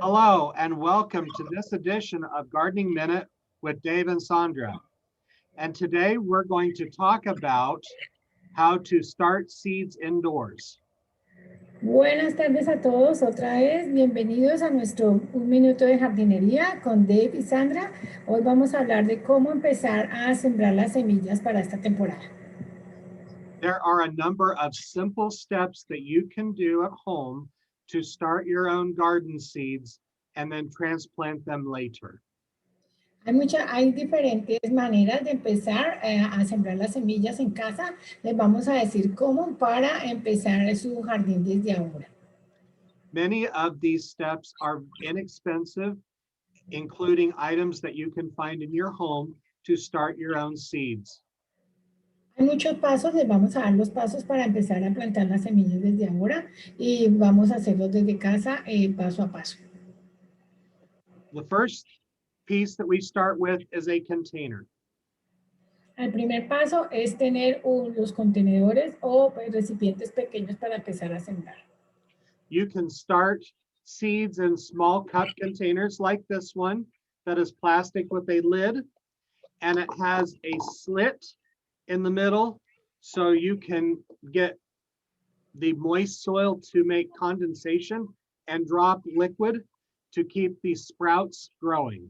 Hello and welcome to this edition of Gardening Minute with Dave and Sandra. And today we're going to talk about how to start seeds indoors. Buenas tardes a todos, otra vez bienvenidos a nuestro Un Minuto de Jardinería con Dave y Sandra. Hoy vamos a hablar de cómo empezar a sembrar las semillas para esta temporada. There are a number of simple steps that you can do at home to start your own garden seeds and then transplant them later. Hay diferentes maneras de empezar a sembrar las semillas en casa. Les vamos a decir cómo para empezar su jardín desde ahora. Many of these steps are inexpensive, including items that you can find in your home to start your own seeds. Hay muchos pasos, les vamos a dar los pasos para empezar a plantar las semillas desde ahora y vamos a hacerlos desde casa paso a paso. The first piece that we start with is a container. El primer paso es tener los contenedores o recipientes pequeños para empezar a sembrar. You can start seeds in small cup containers like this one that is plastic with a lid, and it has a slit in the middle so you can get the moist soil to make condensation and drop liquid to keep these sprouts growing.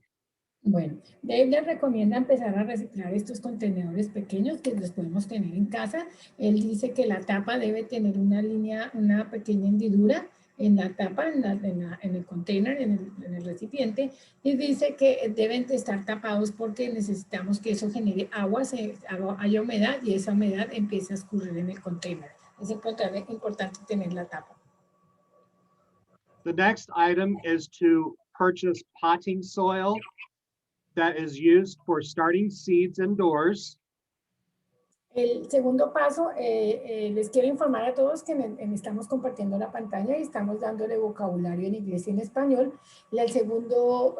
Bueno, Dave les recomienda empezar a reciclar estos contenedores pequeños que los podemos tener en casa. Él dice que la tapa debe tener una línea, una pequeña hendidura en la tapa, en el container, en el recipiente, y dice que deben de estar tapados porque necesitamos que eso genere agua, haya humedad y esa humedad empiece a escurrir en el container. Es importante tener la tapa. The next item is to purchase potting soil that is used for starting seeds indoors. El segundo paso, les quiero informar a todos que estamos compartiendo la pantalla y estamos dándole vocabulario en inglés y en español. Y el segundo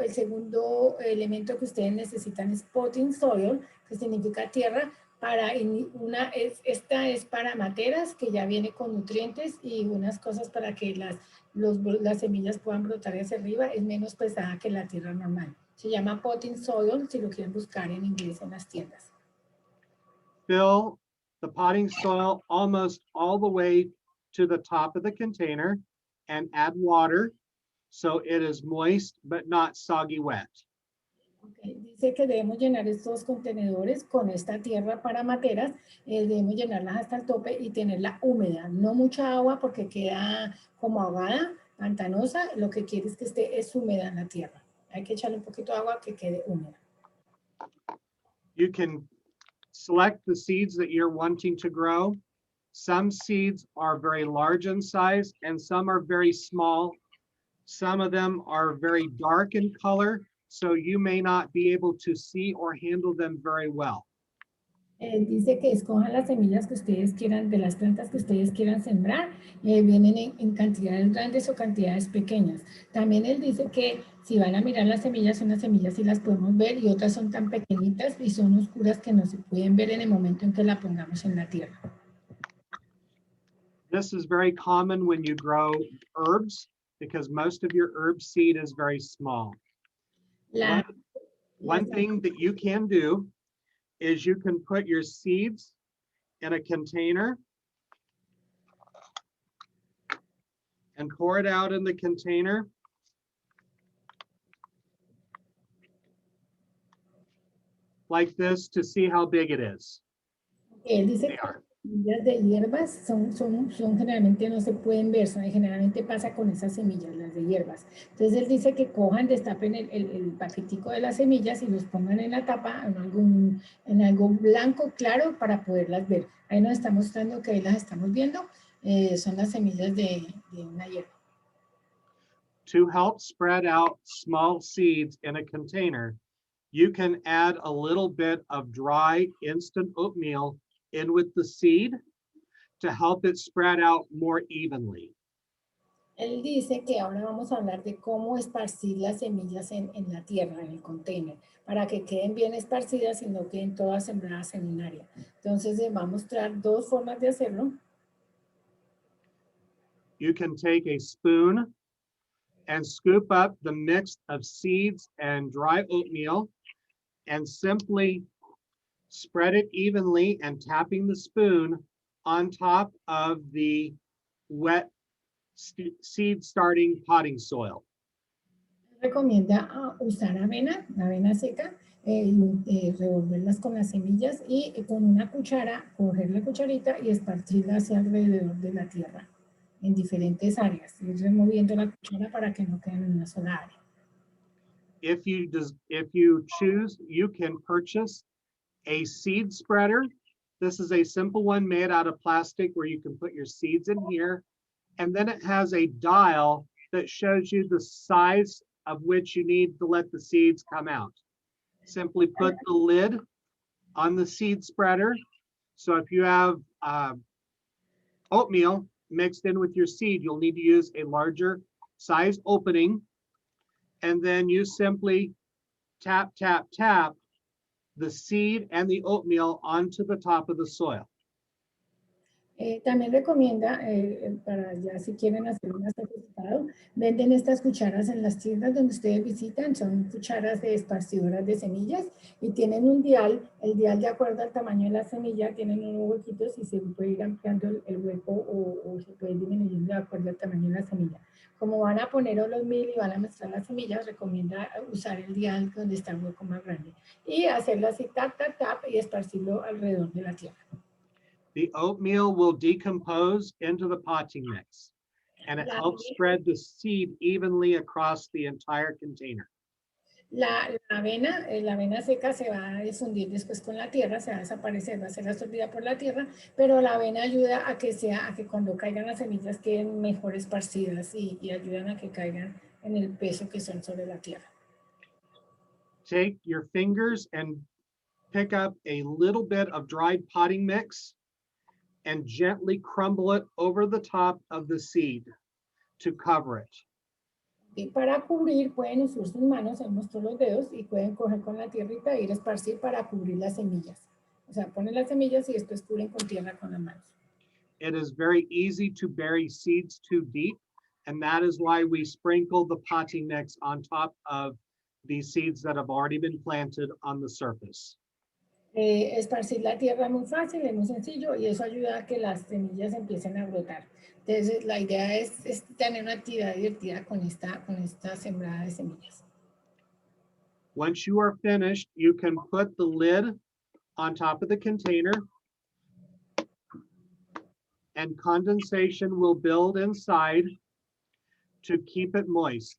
elemento que ustedes necesitan es potting soil, que significa tierra. Esta es para materas, que ya viene con nutrientes y unas cosas para que las semillas puedan brotar hacia arriba. Es menos pesada que la tierra normal. Se llama potting soil, si lo quieren buscar en inglés en las tiendas. Fill the potting soil almost all the way to the top of the container and add water so it is moist but not soggy wet. Okay. Dice que debemos llenar estos contenedores con esta tierra para materas, debemos llenarlas hasta el tope y tenerla húmeda, no mucha agua porque queda como ahogada, pantanosa, lo que quiere es que es húmeda en la tierra. Hay que echarle un poquito de agua que quede húmeda. You can select the seeds that you're wanting to grow. Some seeds are very large in size and some are very small. Some of them are very dark in color, so you may not be able to see or handle them very well. Dice que escojan las semillas que ustedes quieran, de las plantas que ustedes quieran sembrar, vienen en cantidades grandes o cantidades pequeñas. También él dice que si van a mirar las semillas, unas semillas sí las podemos ver y otras son tan pequeñitas y son oscuras que no se pueden ver en el momento en que la pongamos en la tierra. This is very common when you grow herbs because most of your herb seed is very small. One thing that you can do is you can put your seeds in a container and pour it out in the container. Like this to see how big it is. Él dice que las semillas de hierbas son generalmente no se pueden ver, generalmente pasa con esas semillas, las de hierbas. Entonces él dice que cojan, destapen el paquetico de las semillas y los pongan en la tapa, en algo blanco claro para poderlas ver. Ahí nos está mostrando que ahí las estamos viendo, son las semillas de una hierba. To help spread out small seeds in a container, you can add a little bit of dry instant oatmeal in with the seed to help it spread out more evenly. Él dice que ahora vamos a hablar de cómo esparcir las semillas en la tierra, en el container, para que queden bien esparcidas y no queden todas sembradas en un área. Entonces, va a mostrar dos formas de hacerlo. You can take a spoon and scoop up the mix of seeds and dry oatmeal and simply spread it evenly and tapping the spoon on top of the wet seed starting potting soil. Recomienda usar avena, avena seca, revolverlas con las semillas y con una cuchara, coger la cucharita y esparcirla hacia alrededor de la tierra en diferentes áreas, ir removiendo la cuchara para que no queden en una sola área. If you choose, you can purchase a seed spreader. This is a simple one made out of plastic where you can put your seeds in here. And then it has a dial that shows you the size of which you need to let the seeds come out. Simply put the lid on the seed spreader. So if you have oatmeal mixed in with your seed, you'll need to use a larger size opening. And then you simply tap, tap, tap the seed and the oatmeal onto the top of the soil. También recomienda, para ya si quieren hacer un certificado, venden estas cucharas en las tiendas donde ustedes visitan, son cucharas de esparcidoras de semillas y tienen un dial, el dial de acuerdo al tamaño de la semilla, tienen unos huequitos y se puede ir ampliando el hueco o se puede disminuir de acuerdo al tamaño de la semilla. Como van a poner los mil y van a mezclar las semillas, recomienda usar el dial donde está el hueco más grande y hacerlo así, tap, tap, tap y esparcirlo alrededor de la tierra. The oatmeal will decompose into the potting mix, and it helps spread the seed evenly across the entire container. La avena seca se va a difundir después con la tierra, se va a desaparecer, va a ser absorbida por la tierra, pero la avena ayuda a que cuando caigan las semillas queden mejor esparcidas y ayudan a que caigan en el peso que son sobre la tierra. Take your fingers and pick up a little bit of dried potting mix and gently crumble it over the top of the seed to cover it. Y para cubrir, pueden usar sus manos, él mostró los dedos, y pueden coger con la tierrita e ir a esparcir para cubrir las semillas. O sea, ponen las semillas y después cubren con tierra con las manos. It is very easy to bury seeds too deep, and that is why we sprinkle the potting mix on top of these seeds that have already been planted on the surface. Esparcir la tierra es muy fácil, es muy sencillo y eso ayuda a que las semillas empiecen a brotar. Entonces, la idea es tener una actividad divertida con esta sembrada de semillas. Once you are finished, you can put the lid on top of the container and condensation will build inside to keep it moist.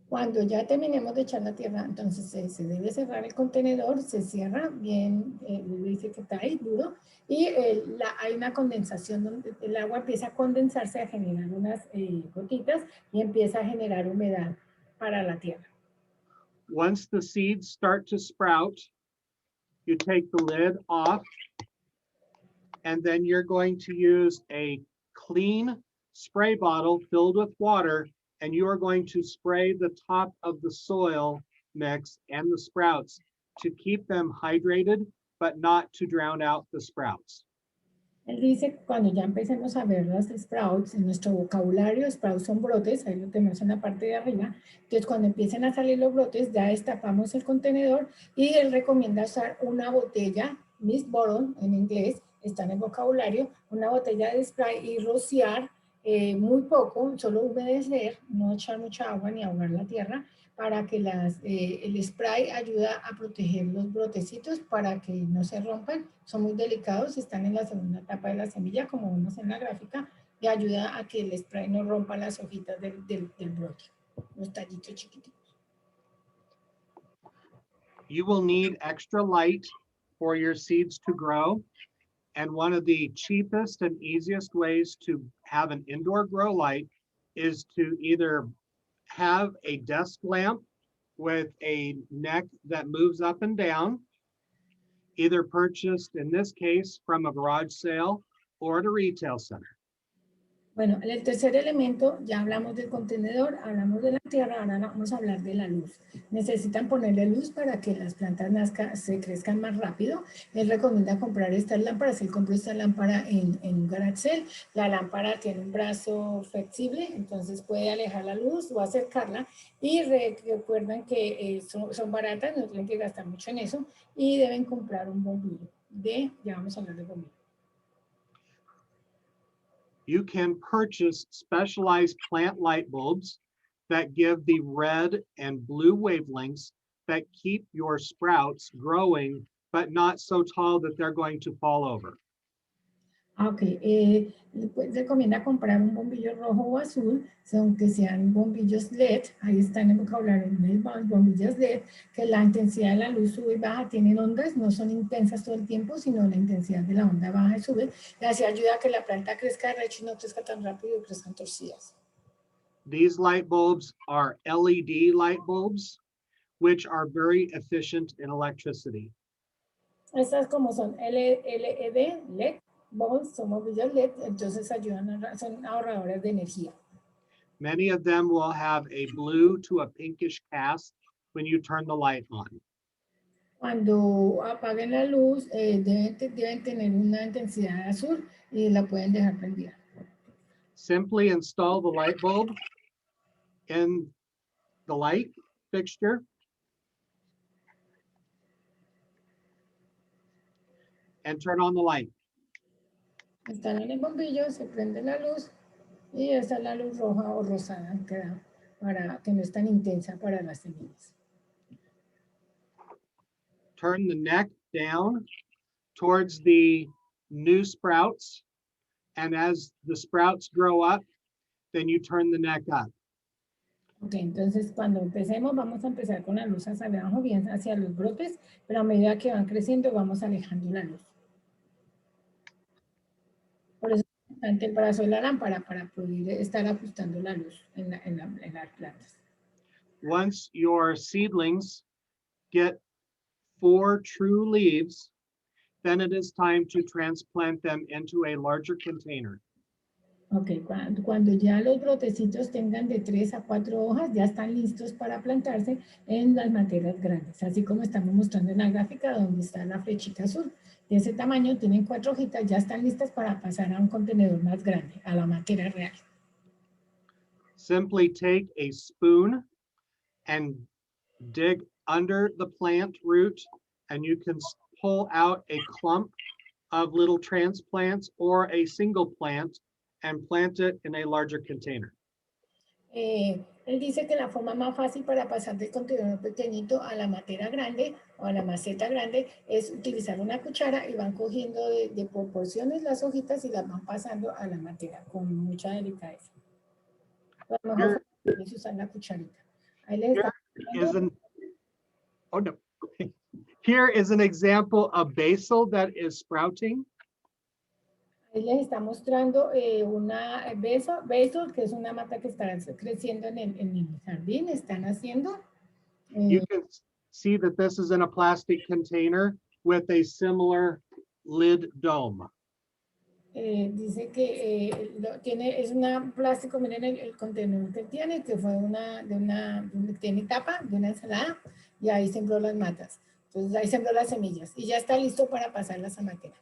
Cuando ya terminemos de echar la tierra, entonces se debe cerrar el contenedor, se cierra bien, dice que está ahí duro, y hay una condensación donde el agua empieza a condensarse, a generar unas gotitas y empieza a generar humedad para la tierra. Once the seeds start to sprout, you take the lid off, and then you're going to use a clean spray bottle filled with water, and you are going to spray the top of the soil mix and the sprouts to keep them hydrated, but not to drown out the sprouts. Él dice que cuando ya empecemos a ver las sprouts, en nuestro vocabulario, sprouts son brotes, ahí lo tenemos en la parte de arriba. Entonces, cuando empiecen a salir los brotes, ya destapamos el contenedor y él recomienda usar una botella, Miss Bottle en inglés, está en el vocabulario, una botella de spray y rociar muy poco, solo humedecer, no echar mucha agua ni ahogar la tierra, para que el spray ayuda a proteger los brotecitos para que no se rompan. Son muy delicados, están en la segunda etapa de la semilla, como vemos en la gráfica, y ayuda a que el spray no rompa las hojitas del brote, los tallitos chiquititos. You will need extra light for your seeds to grow. And one of the cheapest and easiest ways to have an indoor grow light is to either have a desk lamp with a neck that moves up and down, either purchased in this case from a garage sale or at a retail center. Bueno, el tercer elemento, ya hablamos del contenedor, hablamos de la tierra, ahora vamos a hablar de la luz. Necesitan ponerle luz para que las plantas se crezcan más rápido. Él recomienda comprar estas lámparas. Él compró esta lámpara en un garage sale. La lámpara tiene un brazo flexible, entonces puede alejar la luz o acercarla. Y recuerden que son baratas, no tienen que gastar mucho en eso. Y deben comprar un bombillo. Ya vamos a hablar de bombillo. You can purchase specialized plant light bulbs that give the red and blue wavelengths that keep your sprouts growing, but not so tall that they're going to fall over. Ok, pues recomienda comprar un bombillo rojo o azul, aunque sean bombillos LED, ahí está en el vocabulario, bombillos LED, que la intensidad de la luz sube y baja, tienen ondas, no son intensas todo el tiempo, sino la intensidad de la onda baja y sube, y así ayuda a que la planta crezca derecho y no crezca tan rápido y crezcan torcidas. These light bulbs are LED light bulbs, which are very efficient in electricity. Estas como son LED, LED, bulbs, son bombillos LED, entonces son ahorradores de energía. Many of them will have a blue to a pinkish cast when you turn the light on. Cuando apaguen la luz, deben tener una intensidad azul y la pueden dejar prendida. Simply install the light bulb in the light fixture and turn on the light. Instalan el bombillo, se prende la luz y esa es la luz roja o rosada que no es tan intensa para las semillas. Turn the neck down towards the new sprouts. And as the sprouts grow up, then you turn the neck up. Ok, entonces cuando empecemos vamos a empezar con la luz hacia abajo, bien hacia los brotes, pero a medida que van creciendo vamos alejando la luz. Por eso es importante el brazo de la lámpara para poder estar ajustando la luz en las plantas. Once your seedlings get 4 true leaves, then it is time to transplant them into a larger container. Ok, cuando ya los brotecitos tengan de 3 a 4 hojas, ya están listos para plantarse en las materas grandes, así como estamos mostrando en la gráfica donde está la flechita azul. De ese tamaño, tienen 4 hojitas, ya están listas para pasar a un contenedor más grande, a la materia real. Simply take a spoon and dig under the plant root, and you can pull out a clump of little transplants or a single plant and plant it in a larger container. Él dice que la forma más fácil para pasar del contenedor pequeñito a la materia grande o a la maceta grande es utilizar una cuchara y van cogiendo de proporciones las hojitas y las van pasando a la materia con mucha delicadeza. A lo mejor es usar la cucharita. Ahí les está Oh no. Here is an example of basil that is sprouting. Ahí les está mostrando una basil, que es una mata que está creciendo en el jardín, están haciendo. You can see that this is in a plastic container with a similar lid dome. Dice que es un plástico, miren el contenedor que tiene, que fue tiene tapa de una ensalada, y ahí sembró las matas. Entonces ahí sembró las semillas y ya está listo para pasarlas a materia.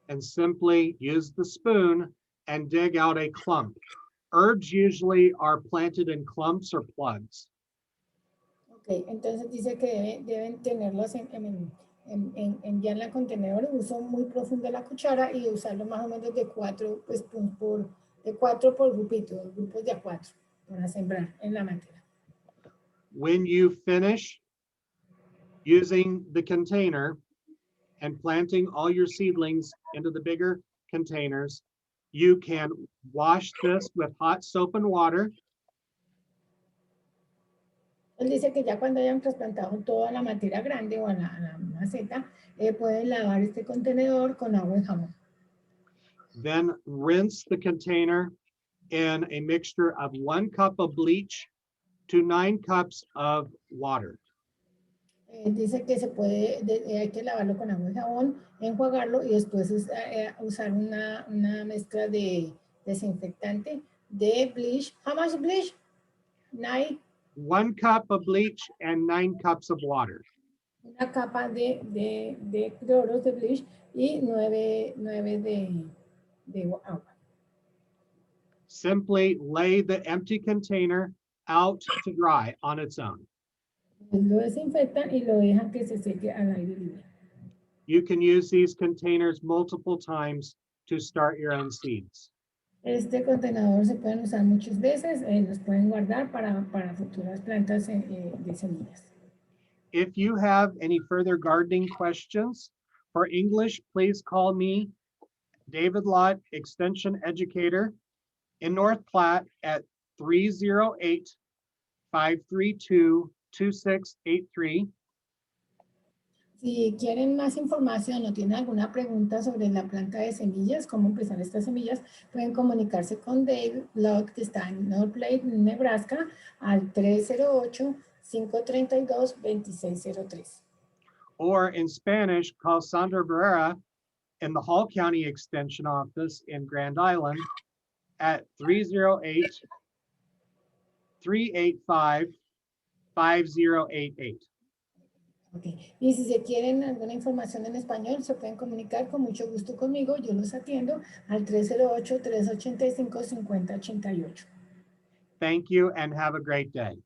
And simply use the spoon and dig out a clump. Herbs usually are planted in clumps or plugs. Ok, entonces dice que deben tenerlos ya en el contenedor, uso muy profundo la cuchara y usarlo más o menos de 4, pues de 4 por grupito, grupos de a 4 para sembrar en la materia. When you finish using the container and planting all your seedlings into the bigger containers, you can wash this with hot soap and water. Él dice que ya cuando hayan trasplantado toda la materia grande o a la maceta, pueden lavar este contenedor con agua y jabón. Then rinse the container in a mixture of 1 cup of bleach to 9 cups of water. Dice que hay que lavarlo con agua y jabón, enjuagarlo y después usar una mezcla de desinfectante de bleach. How much bleach? 9. 1 cup of bleach and 9 cups of water. Una capa de cloro de bleach y 9 de agua. Simply lay the empty container out to dry on its own. Lo desinfectan y lo dejan que se seque al aire libre. You can use these containers multiple times to start your own seeds. Este contenedor se pueden usar muchas veces, los pueden guardar para futuras plantas de semillas. If you have any further gardening questions, for English, please call me, David Lott, Extension Educator in North Platte at 308-532-2683. Si quieren más información o tienen alguna pregunta sobre la planta de semillas, cómo empezar estas semillas, pueden comunicarse con David Lott, que está en North Platte, Nebraska, al 308-532-2603. Or in Spanish, call Sandra Barrera in the Hall County Extension Office in Grand Island at 308-385-5088. Okay. Y si se quieren alguna información en español, se pueden comunicar con mucho gusto conmigo. Yo los atiendo al 308-385-5088. Thank you and have a great day.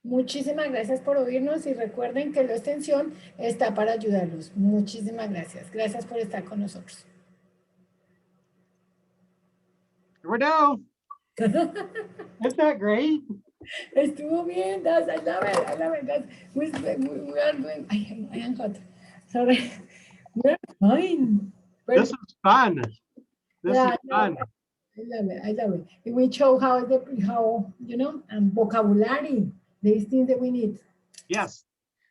Muchísimas gracias por oírnos y recuerden que la extensión está para ayudarlos. Muchísimas gracias. Gracias por estar con nosotros. We're down. Isn't that great? Estuvo bien. I love it. I love it. We are doing. I am hot. Sorry. We're fine. This is fun. This Yeah, is fun. I love it. I love it. We show how you know, vocabulary, these things that we need. Yes.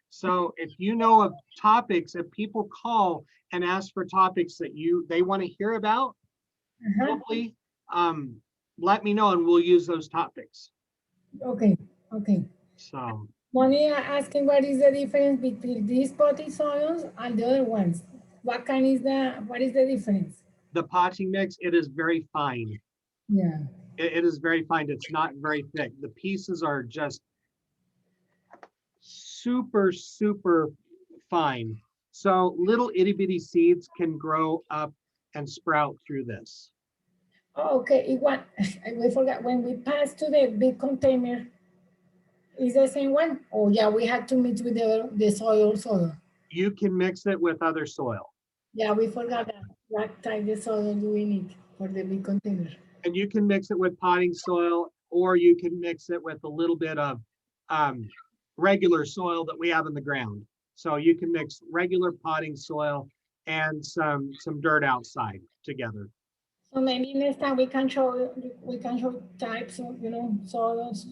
So if you know of topics, if people call and ask for topics that they want to hear about, hopefully, let me know and we'll use those topics. Okay. Okay. So Monia asking what is the difference between these potting soils and the other ones? What is the difference? the potting mix, it is very fine. Yeah. It is very fine. It's not very thick. The pieces are just super, super fine. So little itty bitty seeds can grow up and sprout through this. Oh, okay. We forgot when we pass to the big container. Is the same one? Oh yeah, we had to mix with the soil. You can mix it with other soil. Yeah, we forgot that. What type of soil do we need for the big container? And you can mix it with potting soil, or you can mix it with a little bit of regular soil that we have in the ground. So you can mix regular potting soil and some dirt outside together. So maybe next time we can show types of soils.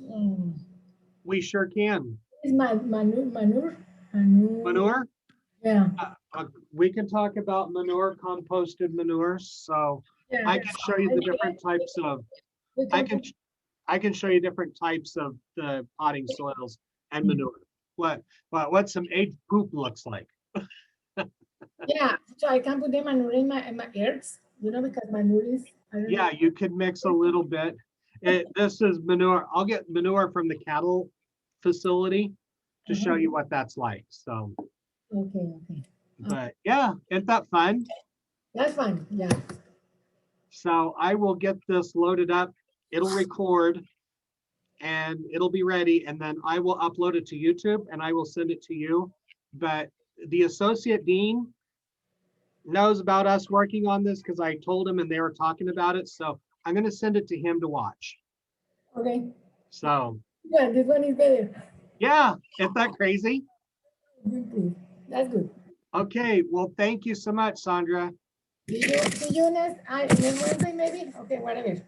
We sure can. Is manure? Manure? Yeah. We can talk about manure, composted manure. So Yeah. I can show you the different types of. I can show you different types of the potting soils and manure. What some aged poop looks like. Yeah, so I can put the manure in my earths, because manure is. Yeah, you could mix a little bit. This is manure. I'll get manure from the cattle facility to show you what that's like. So. Okay. But yeah, isn't that fun? That's fun. Yeah. So I will get this loaded up. It'll record and it'll be ready. And then I will upload it to YouTube and I will send it to you. But the associate dean knows about us working on this because I told him and they were talking about it. So I'm going to send it to him to watch. Okay. So. Yeah, this one is better. Yeah, isn't that crazy? That's good. Okay, well, thank you so much, Sandra. See you next Wednesday, maybe? Okay, whatever.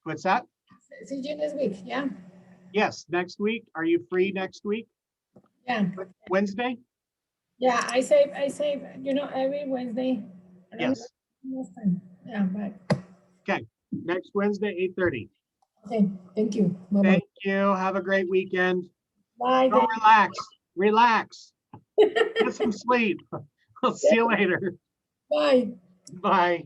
What's that? See you next week, yeah? Yes, next week. Are you free next week? Yeah. Wednesday? Yeah, I save, every Wednesday. Yes. Yeah, but. Okay, next Wednesday, 8:30. Okay, thank you. Bye-bye. Thank you. Have a great weekend. Bye. Go relax. Get some sleep. I'll see you later. Bye. Bye.